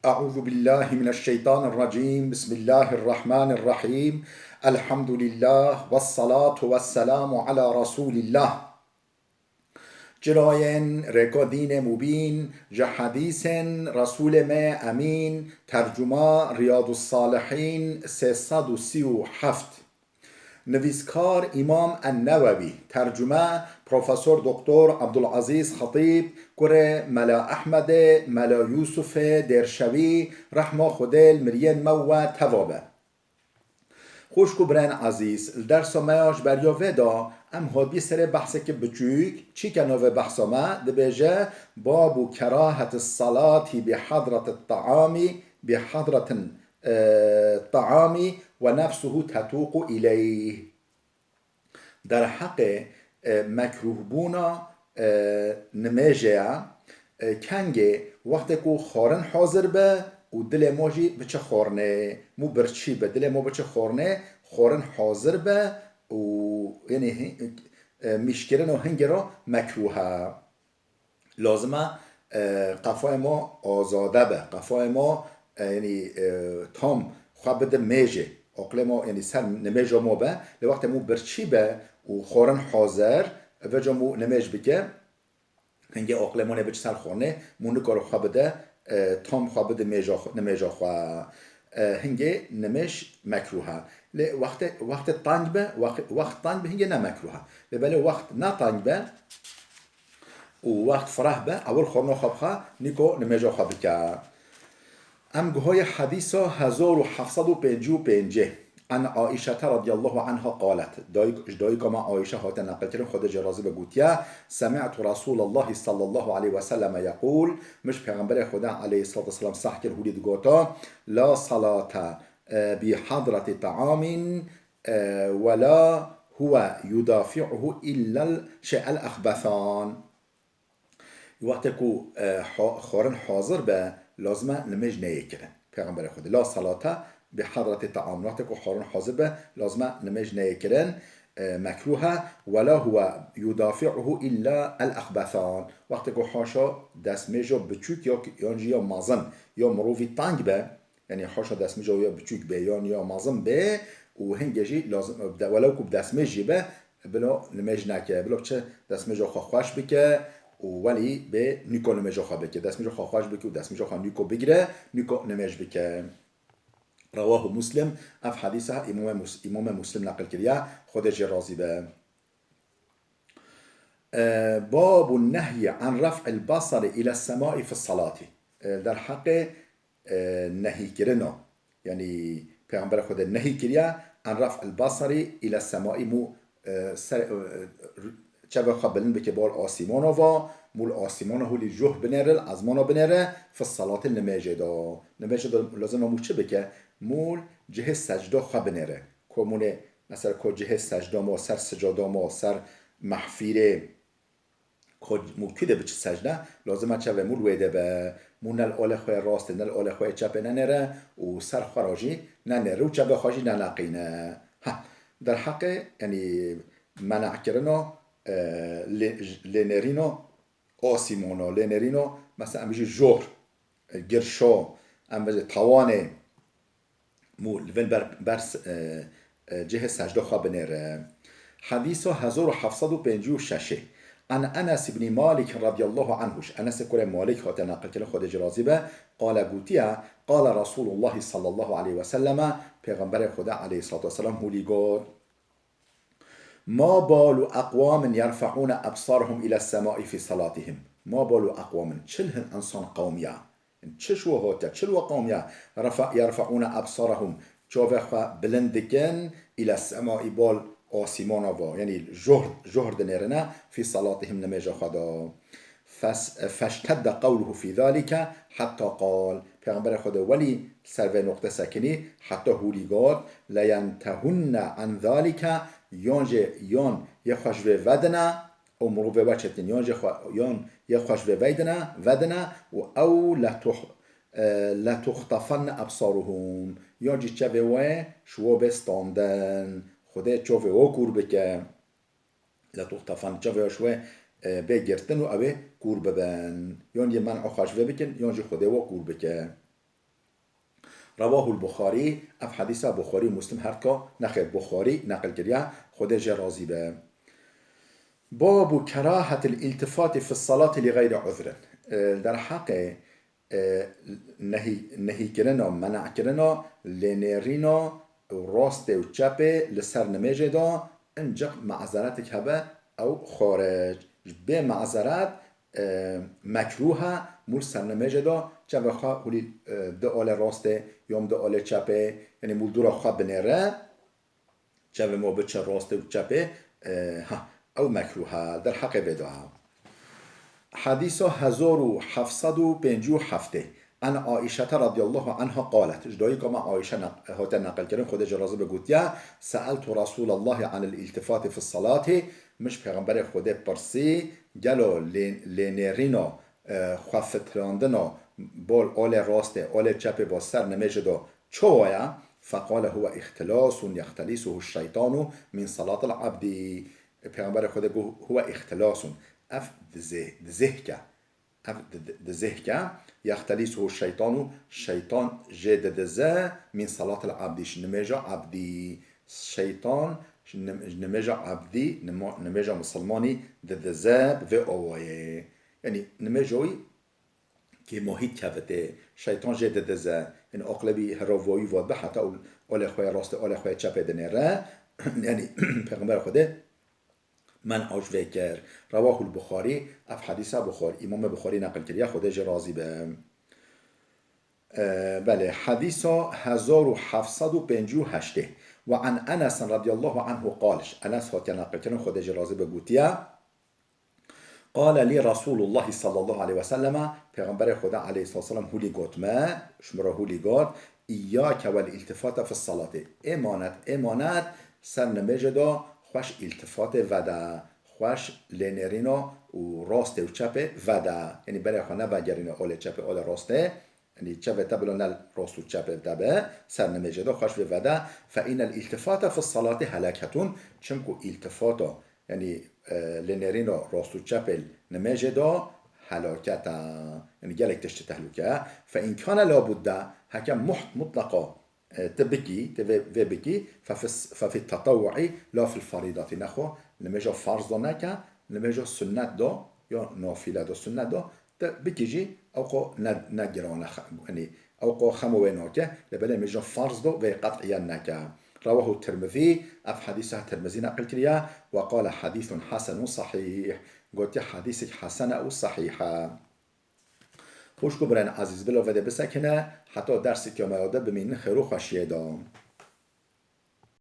أعوذ بالله من الشيطان الرجيم بسم الله الرحمن الرحيم الحمد لله والصلاة والسلام على رسول الله جراين ركادين مبين جحديث رسول ما أمين ترجمة رياض الصالحين 337 نویسکار امام النووی ترجمه پروفسور دکتر عبدالعزیز خطیب کره ملا احمد ملا یوسف درشوی رحمه خودل مرین مو توابه خوشکو برن عزیز درس ماش بریا ودا ام هادی سر بحثه که بچوک چی کنو بحث ما دبیجه باب کراهت الصلاة بحضرة الطعام بحضرة الطعام ونفسه تتوق إليه در حق مکروه بونا نماجه کنگه وقتی که خورن حاضر به و دل ماجی بچه خورنه مو برچی به دل ما بچه خورنه خورن حاضر به و یعنی میشکرن و هنگه را مکروه لازمه قفای ما آزاده به قفای ما یعنی تام خواه بده میجه عقل ما یعنی سر نمیجه ما به لوقت مو برچی به و خورن حاضر و جا مو نمیج بکه هنگه عقل ما نبچ سر خورنه مو نکار خواه بده تام خواه بده نمیجه خواه هنگه نمیش مکروه وقت تنگ به وقت تنگ به هنگه نمکروه بله وقت نه تنگ به و وقت فرح به اول خورنه خواه بخواه نیکو نمیجه خواه بکه ام گوهای حدیث 1755 عن عائشة رضي الله عنها قالت دايك ما عائشة هات نقل كرم خود جرازي بقوتيا سمعت رسول الله صلى الله عليه وسلم يقول مش پیغمبر خدا عليه الصلاة والسلام صح كر هولي دقوتا لا صلاة بحضرة طعام ولا هو يدافعه إلا الشيء الأخبثان وقتی که خورن حاضر به لازمه نمیج نیکرن پیغمبر خود لا صلاته به حضرت طعام وقتی که خورن حاضر به لازمه نمیج نیکرن مکروه ولا هو يدافعه الا الاخبثان وقتی که حاشا دستمیجو بچوک یا مازن یا مروفی تنگ به یعنی حاشا دستمیجو یا بچوک به یا مازن به و هنگجی لازم ولو که دستمیجی به بلا نمیج نکه بلا چه دستمیجو خوش بکه ولی به نیکو نمیجا خواه بکه دست میجا خواه بکه و دست میجا خواه نیکو بگیره نیکو نمیج بکه رواه مسلم اف حدیثه امام مسلم نقل کرده خودش راضی به باب النهي عن رفع البصر الى السماء في الصلاة در حق نهی کردن یعنی پیغمبر خود نهی کرده عن رفع البصر الى السماء مو چه خواه بلند بکه بال آسیمانا و مول آسیمانا هولی جوه بنره از مانا بنره فالصلاة نمیجه دا لازم مو چه بکه مول جه سجده خواه بنره که مونه مثلا که جه سجده ما سر سجاده ما سر محفیره که مو کده بچه سجده لازم چه و مول ویده به مون الال خواه راست نل آل خواه چپ ننره و سر خراجی ننره و چپ خواجی ننقینه در حق یعنی منع کردن لنرینو آسیمونا لنرینو مثلا امیجی جور گرشا امیجی توانه مول برس جه سجده خواه بنره حدیث 1756 عن انس بن مالك رضي الله عنه انس كره مالك خاطر نقل كله خود جرازي به قال قوتيا قال رسول الله صلى الله عليه وسلم پیغمبر خدا عليه الصلاه والسلام هولي گفت ما بال اقوام يرفعون ابصارهم الى السماء في صلاتهم ما بال اقوام چلهن انسان قوميا چشو هوتا چلو قوميا يرفعون ابصارهم چوه بلندگن الى السماء بال آسیمانا با یعنی جهر دنیرنا في صلاتهم نميجا خدا فاشتد قوله في ذلك حتى قال پیغمبر خدا ولی سر نقطه سکنی حتی هولی گاد لینتهن عن ذلك یان یخوش و ودنا او مرو به بچتن یان یخوش و ودنا و او لتختفن ابصارهم یان جی چه و شو بستاندن خدا چوه و کور بکه لتختفن چوه شو بگرتن و اوه کور ببن یان یه منع خوش و بکن یان جی خدا و کور بکه رواه البخاری اف حدیث بخاری و مسلم هر که نخیر بخاری نقل کریه خود راضی به. باب کراهت الالتفات في الصلاة لغير عذر. در حق نهی کردن و منع کردن لنرینا راست و چپ لسر نمیجه دا انجا معذرت که او خارج به معذرت مکروه مول سر نمیجه دا چه بخواه هولی دعال راسته یا دعال چپه یعنی مول دورا خواه بنره چه ما بچه راسته و چپه او مکروه در حق بدعا. حديث 1757 عن عائشة رضي الله عنها قالت جدایی که عائشة هات نقل کردن خود جرازه بگوتیا سألت رسول الله عن الالتفات في الصلاة مش پیغمبر خود پرسی گلو لنرینا خوافتراندنا بال آل راست آل چپ با سر نمیجد چوایا فقال هو اختلاس يختلسه الشيطان من صلاة العبد. پیغمبر خود گو هو اختلاس اف دزهكا يختلسه الشيطان شيطان جد دزا من صلاة العبد نمجا عبدي شيطان نمجا عبدي نمجا مسلماني دزاب في أوايه يعني نمجوي كي محيط كافته شيطان جد دزا يعني أقلبي هروفوي واد حتى أول خويا راست أول خويا چپ دنيره يعني پیغمبر خود من آج وکر رواه البخاری اف حدیث بخاری امام بخاری نقل کریه خودش راضی به. بله حدیث 1758 و عن انس رضی الله عنه قالش انس هات نقل کردن خودش راضی به گوتیه قال لي رسول الله صلى الله عليه وسلم پیغمبر خدا علیه السلام هولی گوتمه شمرا هولی گوت ایاک والالتفات في الصلاة امانت سر نمیجدا خوش التفات ودا خوش لنرینا و راست و چپ ودا یعنی برای خانه بگرینا آل چپ آل راسته یعنی چپ تبلون راست و چپ دبه سر نمیجدا خوش و ودا فإن الالتفات في الصلاة هلاکتون چمکو التفاتا یعنی لنرینا راست و چپ نمیجدا هلاکتا یعنی گلک تشت تهلوکه فإن كان لابد حکم مطلقا تبكي ففي التطوع لا في الفريضة نخو نمجا فرض دو نكا نمجا سنت دو یا نافله دو سنت دو بكيجي اوقو نجران يعني اوقو خمو ناكا لبلا نمجا فرض دو وقطعيا نكا. رواه الترمذي اف حديث الترمذي نقل كريا وقال حديث حسن صحيح قلت حديث حسن او صحيحه. خوش کو برن عزیز بلا وده بسکنه حتی درسی که میاده بمین خیرو خوشیه دام.